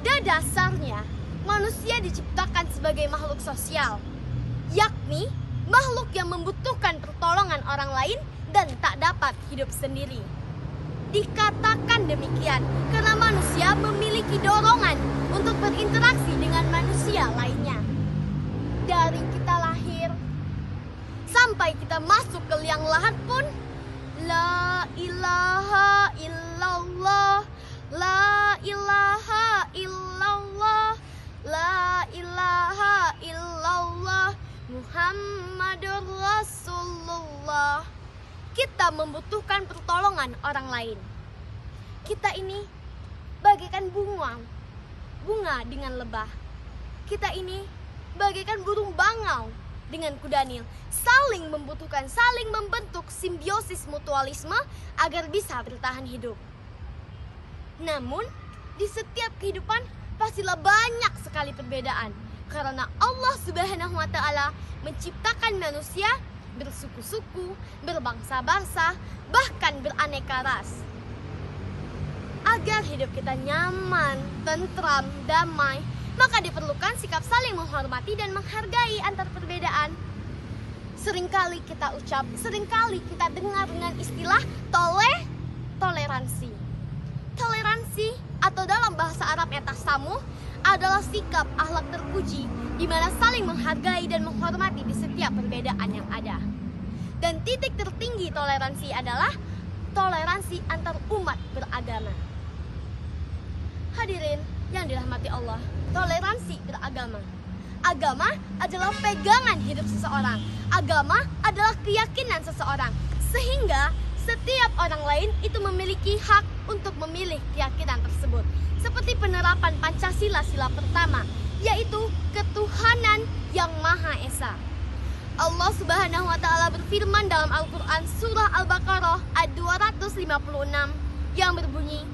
Pada dasarnya, manusia diciptakan sebagai makhluk sosial, yakni makhluk yang membutuhkan pertolongan orang lain dan tak dapat hidup sendiri. Dikatakan demikian karena manusia memiliki dorongan untuk berinteraksi dengan manusia lainnya. Dari kita lahir sampai kita masuk ke liang lahat pun, la ilaha illallah, la ilaha illallah, la ilaha illallah, Muhammadur Rasulullah. Kita membutuhkan pertolongan orang lain. Kita ini bagaikan bunga dengan lebah. Kita ini bagaikan burung bangau dengan kudanil, saling membutuhkan, saling membentuk simbiosis mutualisme agar bisa bertahan hidup. Namun, di setiap kehidupan pastilah banyak sekali perbedaan, karena Allah Subhanahu wa Ta'ala menciptakan manusia bersuku-suku, berbangsa-bangsa, bahkan beraneka ras. Agar hidup kita nyaman, tentram, damai, maka diperlukan sikap saling menghormati dan menghargai antar perbedaan. Seringkali kita ucap, seringkali kita dengar dengan istilah toleransi. Toleransi atau dalam bahasa Arabnya tasamuh adalah sikap akhlak terpuji di mana saling menghargai dan menghormati di setiap perbedaan yang ada. Dan titik tertinggi toleransi adalah toleransi antar umat beragama. Hadirin yang dirahmati Allah, toleransi beragama. Agama adalah pegangan hidup seseorang. Agama adalah keyakinan seseorang. Sehingga setiap orang lain itu memiliki hak untuk memilih keyakinan tersebut. Seperti penerapan Pancasila sila pertama, yaitu ketuhanan yang Maha Esa. Allah Subhanahu wa Ta'ala berfirman dalam Al-Quran surah Al-Baqarah ayat 256 yang berbunyi,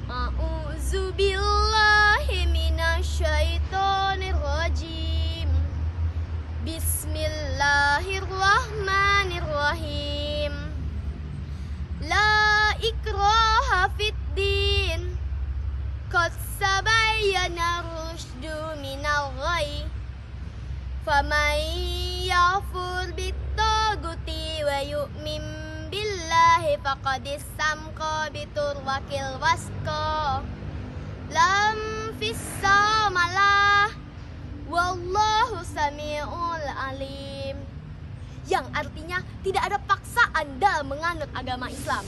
A'udzubillahi minasyaitonir rajim. Bismillahirrahmanirrahim. La ikraha fiddin. Qad sabayyana rusydu minal ghayy. Faman ya'fur bit-taguti wa yu'min billahi faqad istamqa biturwakil wasqa. Lam fissamalah wallahu sami'ul alim. Yang artinya tidak ada paksaan dalam menganut agama Islam.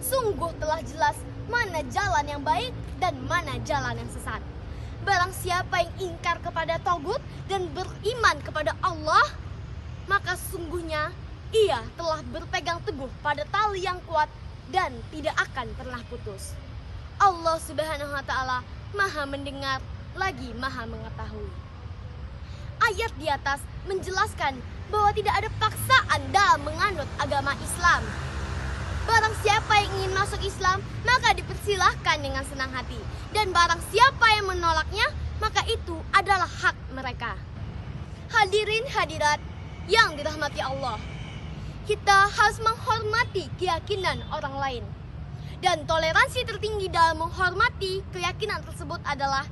Sungguh telah jelas mana jalan yang baik dan mana jalan yang sesat. Barang siapa yang ingkar kepada tagut dan beriman kepada Allah, maka sungguhnya ia telah berpegang teguh pada tali yang kuat dan tidak akan pernah putus. Allah Subhanahu wa Ta'ala Maha mendengar lagi Maha mengetahui. Ayat di atas menjelaskan bahwa tidak ada paksaan dalam menganut agama Islam. Barang siapa yang ingin masuk Islam, maka dipersilahkan dengan senang hati. Dan barang siapa yang menolaknya, maka itu adalah hak mereka. Hadirin hadirat yang dirahmati Allah, kita harus menghormati keyakinan orang lain. Dan toleransi tertinggi dalam menghormati keyakinan tersebut adalah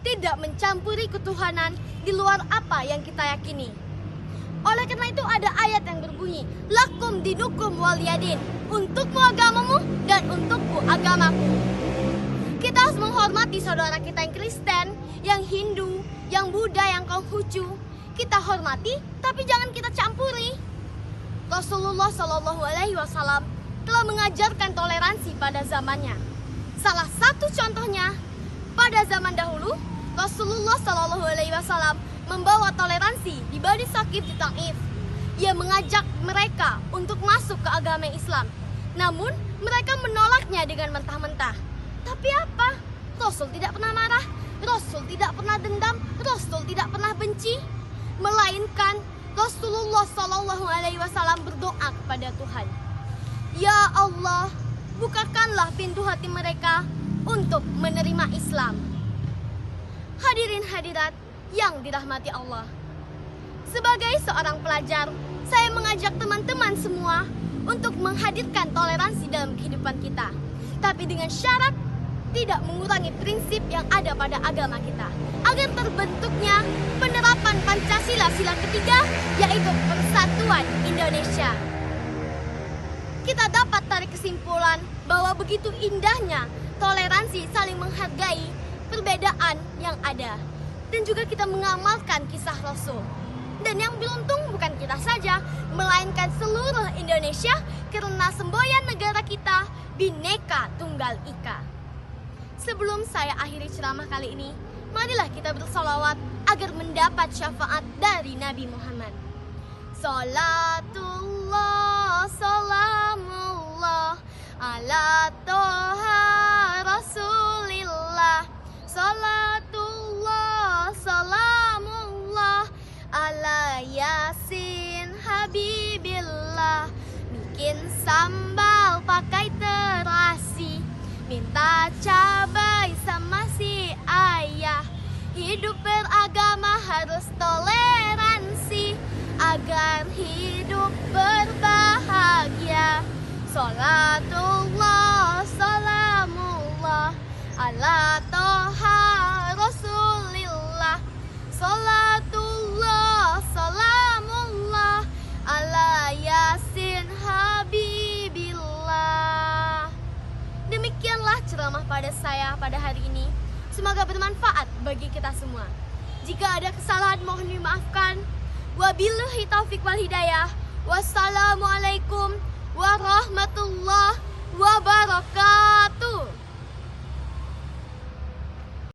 tidak mencampuri ketuhanan di luar apa yang kita yakini. Oleh karena itu ada ayat yang berbunyi, lakum dinukum waliyadin, untukmu agamamu dan untukku agamaku. Kita harus menghormati saudara kita yang Kristen, yang Hindu, yang Buddha, yang Konghucu. Kita hormati, tapi jangan kita campuri. Rasulullah Shallallahu Alaihi Wasallam telah mengajarkan toleransi pada zamannya. Salah satu contohnya, pada zaman dahulu, Rasulullah Shallallahu Alaihi Wasallam membawa toleransi di Bani Saqif di Taif. Ia mengajak mereka untuk masuk ke agama Islam. Namun mereka menolaknya dengan mentah-mentah. Tapi apa? Rasul tidak pernah marah, Rasul tidak pernah dendam, Rasul tidak pernah benci. Melainkan Rasulullah Shallallahu Alaihi Wasallam berdoa kepada Tuhan, Ya Allah, bukakanlah pintu hati mereka untuk menerima Islam. Hadirin hadirat yang dirahmati Allah, sebagai seorang pelajar, saya mengajak teman-teman semua untuk menghadirkan toleransi dalam kehidupan kita. Tapi dengan syarat tidak mengurangi prinsip yang ada pada agama kita, agar terbentuknya penerapan Pancasila sila ketiga, yaitu Persatuan Indonesia. Kita dapat tarik kesimpulan bahwa begitu indahnya toleransi saling menghargai perbedaan yang ada, dan juga kita mengamalkan kisah Rasul. Dan yang beruntung bukan kita saja, melainkan seluruh Indonesia, karena semboyan negara kita Bhinneka Tunggal Ika. Sebelum saya akhiri ceramah kali ini, marilah kita bersalawat agar mendapat syafaat dari Nabi Muhammad. Salatullah, salamullah, ala toha rasulillah. Salatullah, salamullah, ala yasin habibillah. Bikin sambal pakai terasi, minta cabai sama si ayah. Hidup beragama harus toleransi, agar hidup berbahagia. Salatullah, salamullah, ala toha rasulillah. Salatullah, salamullah, ala yasin habibillah. Demikianlah ceramah pada saya pada hari ini. Semoga bermanfaat bagi kita semua. Jika ada kesalahan mohon dimaafkan. Wabillahi taufiq wal hidayah. Wassalamualaikum warahmatullahi wabarakatuh.